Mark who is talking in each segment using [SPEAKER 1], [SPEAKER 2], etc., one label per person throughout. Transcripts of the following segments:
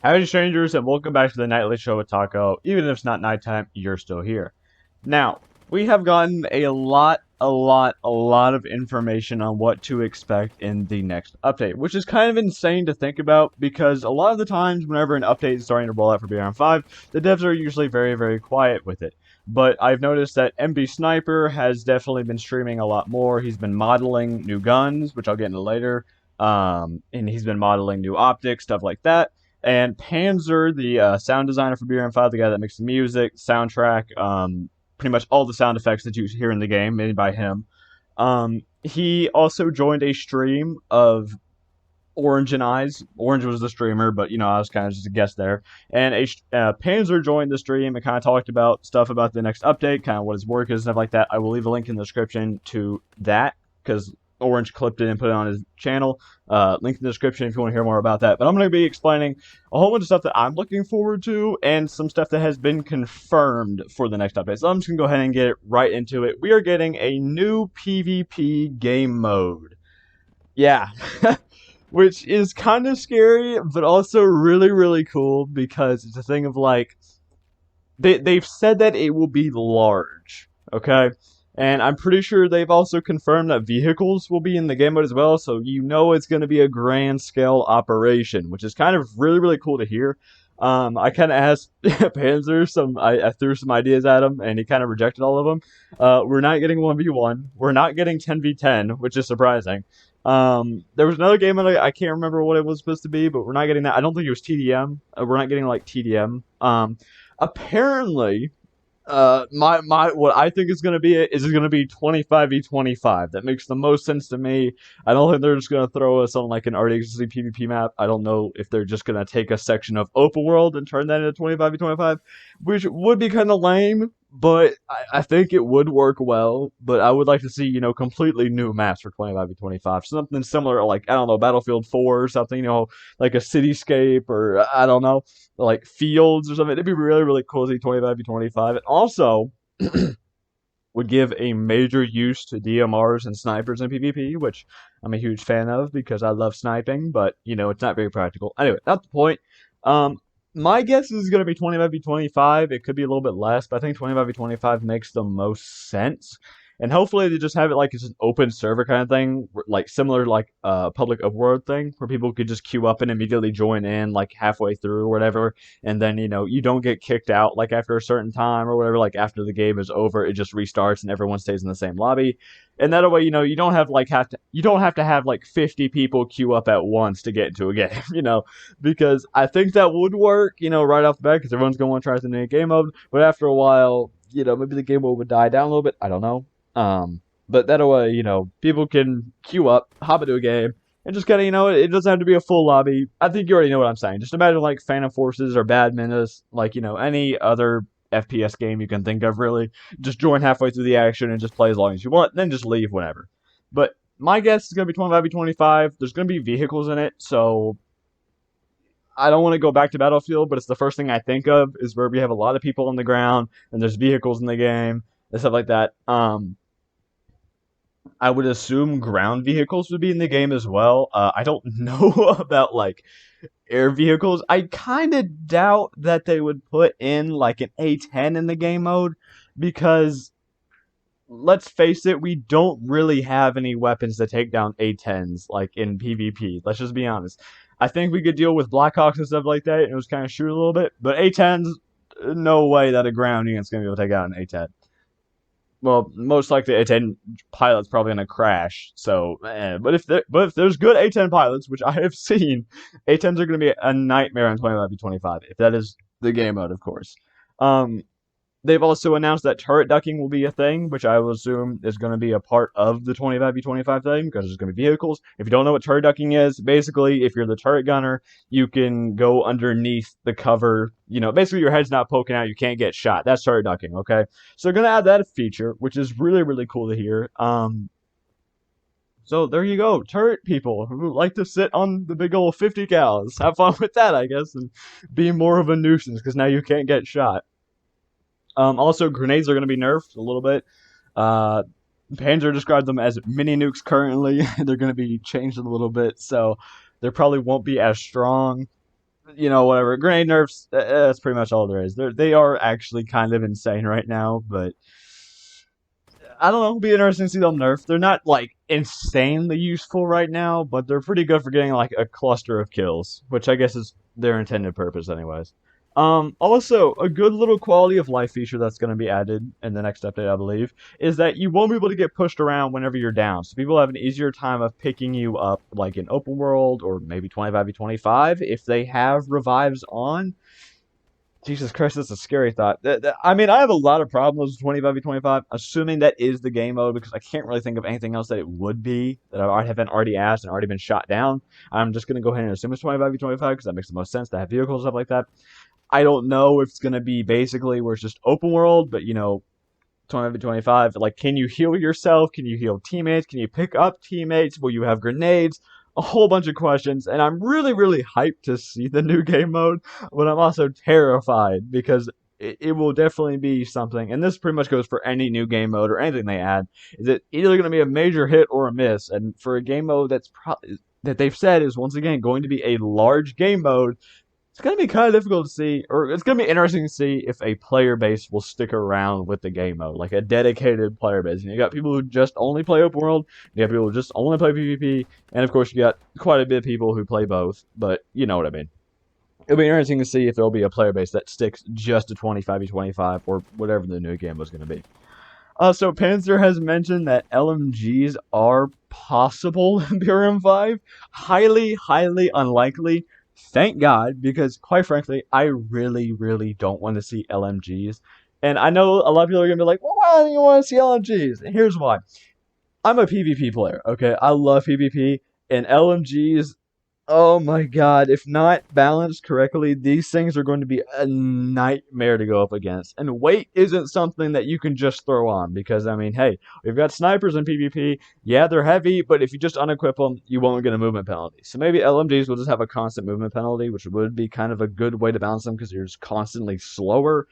[SPEAKER 1] Howdy, strangers, and welcome back to the Nightly Show with Taco. Even if it's not nighttime, you're still here. Now, we have gotten a lot of information on what to expect in the next update, which is kind of insane to think about because a lot of the times, whenever an update is starting to roll out for BRM5, the devs are usually very, very quiet with it. But I've noticed that MB Sniper has definitely been streaming a lot more. He's been modeling new guns, which I'll get into later. And he's been modeling new optics, stuff like that. And Panzer, the sound designer for BRM5, the guy that makes the music, soundtrack, pretty much all the sound effects that you hear in the game made by him. He also joined a stream of Orange and Eyes. Orange was the streamer, but I was kind of just a guest there. And Panzer joined the stream and kind of talked about stuff about the next update, kind of what his work is, stuff like that. I will leave a link in the description to that because Orange clipped it and put it on his channel. Link in the description if you want to hear more about that. But I'm going to be explaining a whole bunch of stuff that I'm looking forward to and some stuff that has been confirmed for the next update. So I'm just going to go ahead and get right into it. We are getting a new PvP game mode. Yeah. Which is kind of scary, but also really, really cool because it's a thing of like, they've said that it will be large, okay? And I'm pretty sure they've also confirmed that vehicles will be in the game mode as well, so it's going to be a grand scale operation, which is kind of really, really cool to hear. I kind of asked Panzer I threw some ideas at him, and he kind of rejected all of them. We're not getting 1v1. We're not getting 10v10, which is surprising. There was another game that I can't remember what it was supposed to be, but we're not getting that. I don't think it was TDM. We're not getting like TDM. Apparently, my what I think is gonna be is gonna be 25v25. That makes the most sense to me. I don't think they're just gonna throw us on like an already existing PvP map. I don't know if they're just gonna take a section of open world and turn that into 25v25, which would be kind of lame. But I think it would work well. But I would like to see completely new maps for 25v25, something similar like I don't know Battlefield 4 or something. Like a cityscape or I don't know like fields or something. It'd be really, really cool to see 25v25. And also would give a major use to DMRs and snipers in PvP, which I'm a huge fan of because I love sniping, but it's not very practical. Anyway, that's the point. My guess is going to be 25v25. It could be a little bit less, but I think 25v25 makes the most sense. And hopefully they just have it like it's an open server kind of thing, like similar to like a public upworld thing, where people could just queue up and immediately join in like halfway through or whatever, and then you don't get kicked out like after a certain time or whatever. Like after the game is over, it just restarts and everyone stays in the same lobby. And that way, you don't have to have like 50 people queue up at once to get into a game, because I think that would work, right off the bat, because everyone's gonna want to try the new game mode. But after a while, maybe the game mode would die down a little bit. I don't know. But that way, people can queue up, hop into a game, and just kind of, it doesn't have to be a full lobby. I think you already know what I'm saying. Just imagine like Phantom Forces or Bad Menace, like, any other FPS game you can think of, really. Just join halfway through the action and just play as long as you want, then just leave whenever. But my guess is going to be 25v25. There's going to be vehicles in it, so I don't want to go back to Battlefield, but it's the first thing I think of is where we have a lot of people on the ground and there's vehicles in the game and stuff like that. I would assume ground vehicles would be in the game as well. I don't know about like air vehicles. I kind of doubt that they would put in like an A10 in the game mode because let's face it, we don't really have any weapons to take down A10s like in PvP. Let's just be honest. I think we could deal with Blackhawks and stuff like that, and it was kind of shoot a little bit. But A10s, no way that a ground unit's gonna be able to take out an A10. Well, most likely A10 pilot's probably gonna crash. So, but if there's good A10 pilots, which I have seen, A10s are gonna be a nightmare in 25v25. If that is the game mode, of course. Um, They've also announced that turret ducking will be a thing, which I will assume is going to be a part of the 25v25 thing because there's going to be vehicles. If you don't know what turret ducking is, basically, if you're the turret gunner, you can go underneath the cover. Basically your head's not poking out, you can't get shot. That's turret ducking, okay? So they're going to add that feature, which is really, really cool to hear. So there you go, turret people who like to sit on the big old 50 cals. Have fun with that, I guess, and be more of a nuisance because now you can't get shot. Also, grenades are going to be nerfed a little bit. Panzer described them as mini nukes currently. They're going to be changed a little bit, so they probably won't be as strong. whatever. Grenade nerfs, that's pretty much all there is. They are actually kind of insane right now, but I don't know. It'll be interesting to see them nerf. They're not like insanely useful right now, but they're pretty good for getting like a cluster of kills, which I guess is their intended purpose, anyways. Also, a good little quality of life feature that's going to be added in the next update, I believe, is that you won't be able to get pushed around whenever you're down. So people have an easier time of picking you up, like in open world or maybe 25v25 if they have revives on. Jesus Christ, that's a scary thought. I mean, I have a lot of problems with 25v25, assuming that is the game mode, because I can't really think of anything else that it would be that I haven't already asked and already been shot down. I'm just going to go ahead and assume it's 25v25 because that makes the most sense to have vehicles and stuff like that. I don't know if it's going to be basically where it's just open world, but 25v25, like, can you heal yourself? Can you heal teammates? Can you pick up teammates? Will you have grenades? A whole bunch of questions, and I'm really, really hyped to see the new game mode, but I'm also terrified because it will definitely be something, and this pretty much goes for any new game mode or anything they add, is it either going to be a major hit or a miss, and for a game mode that they've said is once again going to be a large game mode, it's going to be kind of difficult to see, or it's going to be interesting to see if a player base will stick around with the game mode, like a dedicated player base. You got people who just only play open world, you got people who just only play PvP, and of course you got quite a bit of people who play both, but you know what I mean. It'll be interesting to see if there'll be a player base that sticks just to 25v25 or whatever the new game was going to be. So Panzer has mentioned that LMGs are possible in BRM5. Highly, highly unlikely. Thank God, because quite frankly, I really, really don't want to see LMGs. And I know a lot of people are going to be like, well, why do you want to see LMGs? And here's why. I'm a PvP player, okay? I love PvP, and LMGs, oh my god, if not balanced correctly, these things are going to be a nightmare to go up against. And weight isn't something that you can just throw on, because, I mean, hey, we've got snipers in PvP. Yeah, they're heavy, but if you just unequip them, you won't get a movement penalty. So maybe LMGs will just have a constant movement penalty, which would be kind of a good way to balance them, because you're just constantly slower.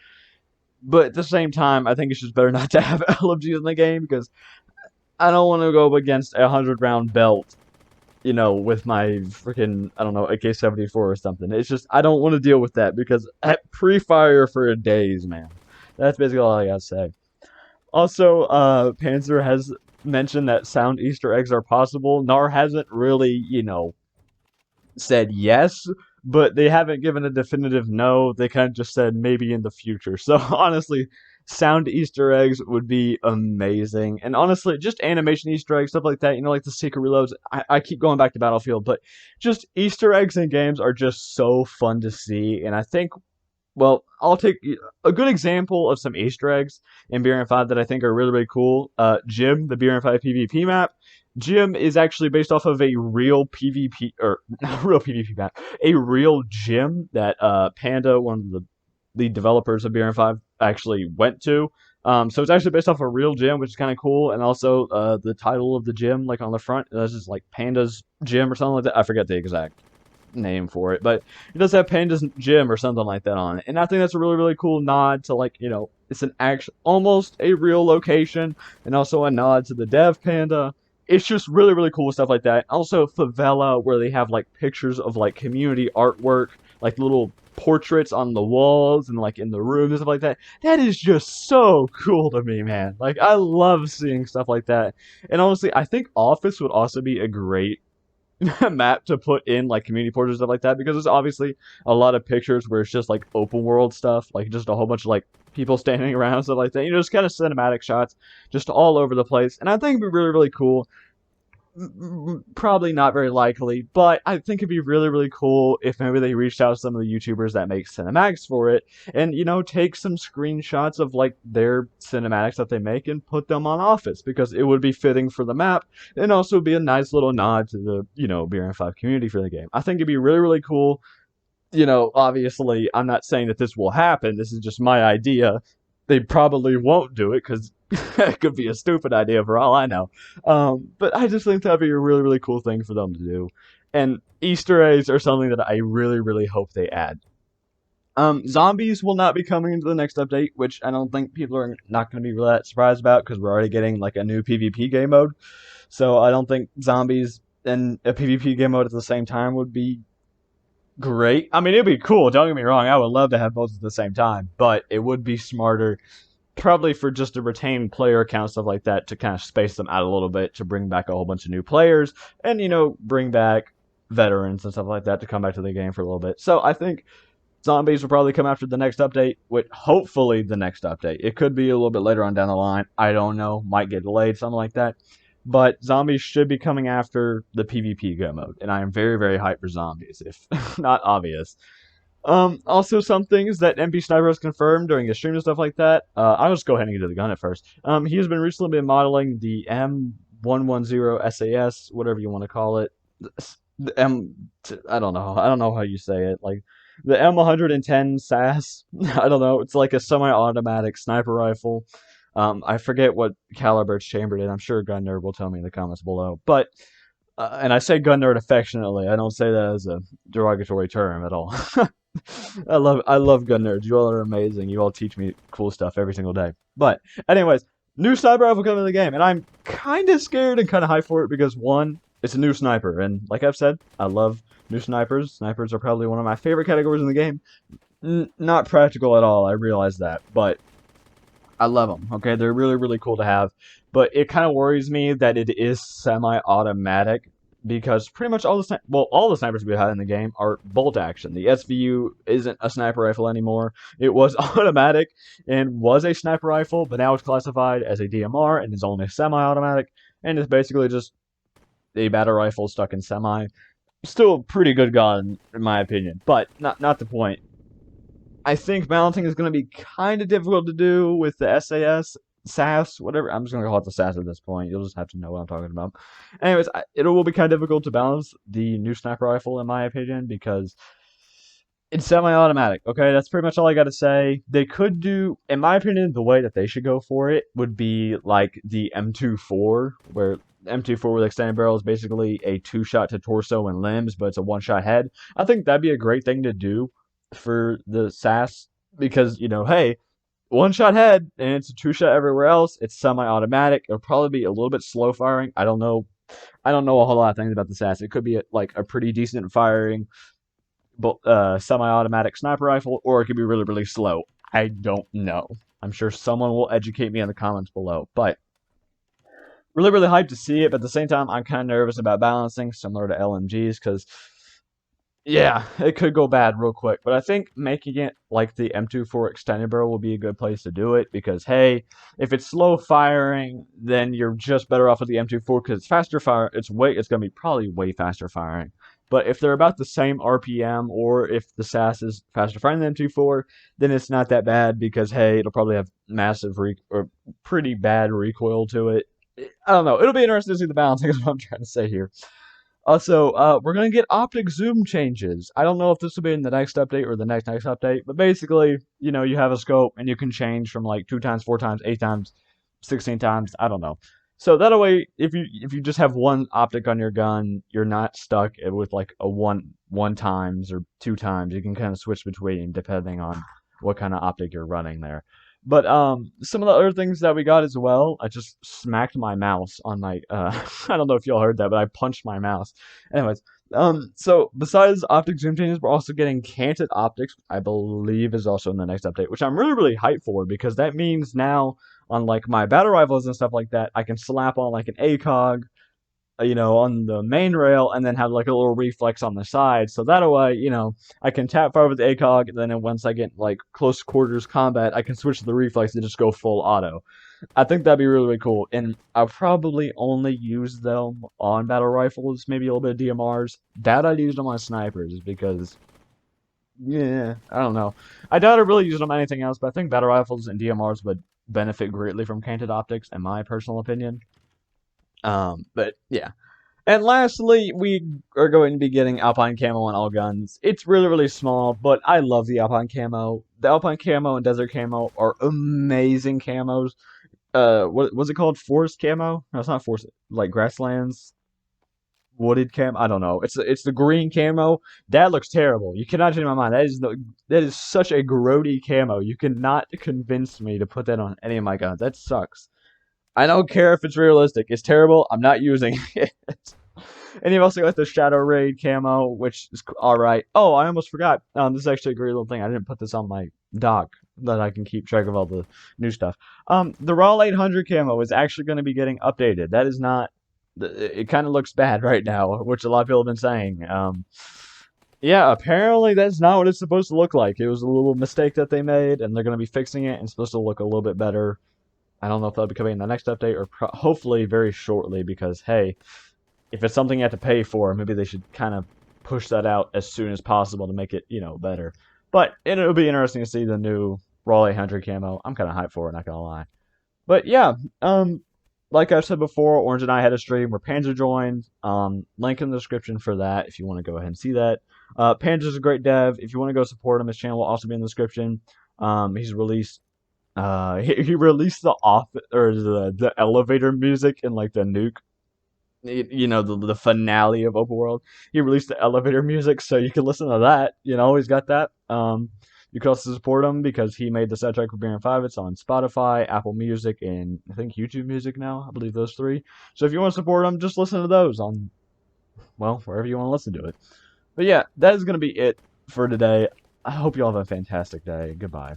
[SPEAKER 1] But at the same time, I think it's just better not to have LMGs in the game, because I don't want to go up against a 100-round belt, with my freaking, I don't know, AK-74 or something. It's just, I don't want to deal with that because pre-fire for days, man. That's basically all I gotta say. Also, Panzer has mentioned that sound Easter eggs are possible. Nar hasn't really, said yes, but they haven't given a definitive no. They kind of just said maybe in the future. So honestly, sound Easter eggs would be amazing. And honestly, just animation Easter eggs, stuff like that, like the secret reloads. I keep going back to Battlefield, but just Easter eggs in games are just so fun to see. And I think, well, I'll take a good example of some Easter eggs in BRM5 that I think are really, really cool. Jim, the BRM5 PvP map. Jim is actually based off of a real PvP, or not real PvP map, a real gym that Panda, one of the developers of BRM5, actually went to. So it's actually based off a real gym, which is kind of cool. And also the title of the gym, like on the front, this is like Panda's Gym or something like that. I forget the exact name for it, but it does have Panda's Gym or something like that on it. And I think that's a really, really cool nod to, like, it's an actual, almost a real location, and also a nod to the Dev Panda. It's just really, really cool stuff like that. Also, Favela, where they have, like, pictures of, like, community artwork, like, little portraits on the walls and, like, in the rooms and stuff like that. That is just so cool to me, man. Like, I love seeing stuff like that. And honestly, I think Office would also be a great map to put in, like, community portraits and stuff like that, because there's obviously a lot of pictures where it's just, like, open world stuff, like, just a whole bunch of, like, people standing around and stuff like that, just kind of cinematic shots just all over the place. And I think it'd be really, really cool. Probably not very likely, but I think it'd be really, really cool if maybe they reached out to some of the YouTubers that make cinematics for it, and, take some screenshots of, like, their cinematics that they make and put them on Office, because it would be fitting for the map, and also be a nice little nod to the, BRM5 community for the game. I think it'd be really, really cool. Obviously, I'm not saying that this will happen, this is just my idea. They probably won't do it, because it could be a stupid idea for all I know. But I just think that'd be a really, really cool thing for them to do. And Easter eggs are something that I really, really hope they add. Zombies will not be coming into the next update, which I don't think people are not going to be really that surprised about, because we're already getting, like, a new PvP game mode. So I don't think zombies and a PvP game mode at the same time would be great. I mean, it'd be cool. Don't get me wrong. I would love to have both at the same time, but it would be smarter, probably for just to retain player account stuff like that, to kind of space them out a little bit, to bring back a whole bunch of new players, and bring back veterans and stuff like that to come back to the game for a little bit. So I think zombies will probably come after the next update, with hopefully the next update. It could be a little bit later on down the line. I don't know. Might get delayed, something like that. But zombies should be coming after the PvP go mode, and I am very, very hyped for zombies, if not obvious. Also some things that MP Sniper has confirmed during his stream and stuff like that. I'll just go ahead and get to the gun at first. He has been recently been modeling the M110 SAS, whatever you want to call it. The I don't know. I don't know how you say it. Like the M110 SAS. I don't know. It's like a semi-automatic sniper rifle. I forget what caliber it's chambered in. I'm sure Gun Nerd will tell me in the comments below. But and I say Gun Nerd affectionately. I don't say that as a derogatory term at all. I love gun nerds. You all are amazing. You all teach me cool stuff every single day. But anyways, new sniper rifle coming to the game, and I'm kind of scared and kind of hyped for it because one, it's a new sniper, and like I've said, I love new snipers. Snipers are probably one of my favorite categories in the game. Not practical at all. I realize that, but I love them. Okay, they're really really cool to have. But it kind of worries me that it is semi-automatic because pretty much all the snipers we had in the game are bolt action. The SVU isn't a sniper rifle anymore. It was automatic and was a sniper rifle, but now it's classified as a DMR and is only semi-automatic, and it's basically just a battle rifle stuck in semi. Still a pretty good gun in my opinion, but not the point. I think balancing is going to be kind of difficult to do with the SAS, whatever. I'm just going to call it the SAS at this point. You'll just have to know what I'm talking about. Anyways, it will be kind of difficult to balance the new sniper rifle, in my opinion, because it's semi-automatic. Okay, that's pretty much all I got to say. They could do, in my opinion, the way that they should go for it would be like the M24, where M24 with extended barrel is basically a two-shot to torso and limbs, but it's a one-shot head. I think that'd be a great thing to do for the SAS because hey, one shot head and it's a two shot everywhere else. It's semi-automatic. It'll probably be a little bit slow firing. I don't know. I don't know a whole lot of things about the SAS. It could be like a pretty decent firing, but semi-automatic sniper rifle, or it could be really really slow. I don't know. I'm sure someone will educate me in the comments below. But really really hyped to see it. But at the same time, I'm kind of nervous about balancing, similar to LMGs, because yeah, it could go bad real quick, but I think making it like the M24 extended barrel will be a good place to do it because, hey, if it's slow firing, then you're just better off with the M24 because it's faster fire. It's going to be probably way faster firing. But if they're about the same RPM, or if the SAS is faster firing than M24, then it's not that bad because, hey, it'll probably have massive or pretty bad recoil to it. I don't know. It'll be interesting to see the balancing is what I'm trying to say here. Also, we're going to get optic zoom changes. I don't know if this will be in the next update or the next update, but basically, you have a scope and you can change from like 2 times, 4 times, 8 times, 16 times, I don't know. So that way, if you just have one optic on your gun, you're not stuck with like a one times or 2 times. You can kind of switch between depending on what kind of optic you're running there. But some of the other things that we got as well, I just smacked my mouse on my I don't know if y'all heard that, but I punched my mouse. Anyways, so besides optic zoom changes, we're also getting canted optics, I believe is also in the next update, which I'm really really hyped for because that means now on like my battle rifles and stuff like that, I can slap on like an ACOG, on the main rail and then have like a little reflex on the side. So that way, I can tap fire with the ACOG, and then once I get like close quarters combat, I can switch to the reflex and just go full auto. I think that'd be really, really cool. And I'll probably only use them on battle rifles, maybe a little bit of DMRs. Doubt I'd use them on snipers because, yeah, I don't know. I doubt I'd really use them on anything else, but I think battle rifles and DMRs would benefit greatly from canted optics, in my personal opinion. But yeah. And lastly, we are going to be getting Alpine Camo on all guns. It's really, really small, but I love the Alpine Camo. The Alpine Camo and Desert Camo are amazing camos. What was it called? Forest Camo? No, it's not forest. Like Grasslands, Wooded Camo. I don't know. It's the green camo. That looks terrible. You cannot change my mind. That is such a grody camo. You cannot convince me to put that on any of my guns. That sucks. I don't care if it's realistic. It's terrible. I'm not using it. And you've also got the Shadow Raid camo, which is alright. Oh, I almost forgot. This is actually a great little thing. I didn't put this on my doc that I can keep track of all the new stuff. The Raw 800 camo is actually going to be getting updated. That is not. It kind of looks bad right now, which a lot of people have been saying. Yeah, apparently that's not what it's supposed to look like. It was a little mistake that they made, and they're going to be fixing it, and it's supposed to look a little bit better. I don't know if that'll be coming in the next update or hopefully very shortly because, hey, if it's something you have to pay for, maybe they should kind of push that out as soon as possible to make it, better. But it'll be interesting to see the new Raw 800 camo. I'm kind of hyped for it, not gonna lie. But yeah, like I said before, Orange and I had a stream where Panzer joined. Link in the description for that if you want to go ahead and see that. Panzer's a great dev. If you want to go support him, his channel will also be in the description. He's released he released the off or the elevator music in like the nuke, the finale of Open World. He released the elevator music, so you can listen to that. He's got that. You can also support him because he made the soundtrack for BRM5. It's on Spotify, Apple Music, and I think YouTube Music now. I believe those three. So if you want to support him, just listen to those on, well, wherever you want to listen to it. But yeah, that is going to be it for today. I hope you all have a fantastic day. Goodbye.